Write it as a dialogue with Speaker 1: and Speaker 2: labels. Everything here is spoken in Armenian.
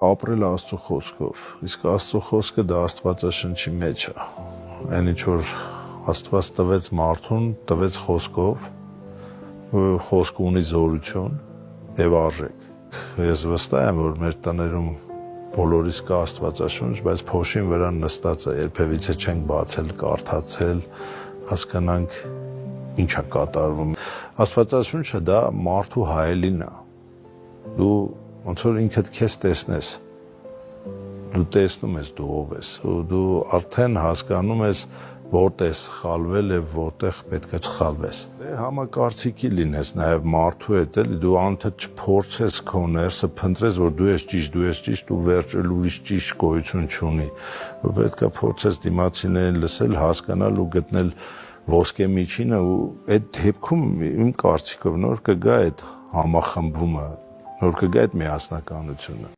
Speaker 1: Ապրել Աստծո խոսքով, իսկ Աստծո խոսքը դա Աստվածաշնչի մեջ է, այն ինչ որ Աստված տվեց մարդուն, տվեց խոսքով, խոսքը ունի զորություն եւ արժեք։ Ես վստահ եմ, որ մեր տներում բոլորիս կա Աստվածաշունչ, բայց փոշին վրա նստած է, երբևիցե չենք բացել, կարդացել, հասկանանք ինչ է կատարվում։ Աստվածաշունչը դա մարդու հայելին է։ Դու ոնց որ ինքդ քեզ տեսնես, դու տեսնում ես դու ով ես, դու արդեն հասկանում ես որտեղ սխալվել եւ որտեղ պետք է չխալվես։ Համակարծիքի լինես նաեւ մարդու հետ, էլի դու անընդհատ չփորձես քո ներսը փնտրես, որ դու ես ճիշտ, ու վերջել ուրիշ ճիշտ գոյություն չունի։ Որ պետք է փորձես դիմացիներին լսել, հասկանալ ու գտնել ոսկե միջինը ու այդ դեպքում իմ կարծիքով նոր կգա այդ համախմբումը, նոր կգա այդ միասնականությունը։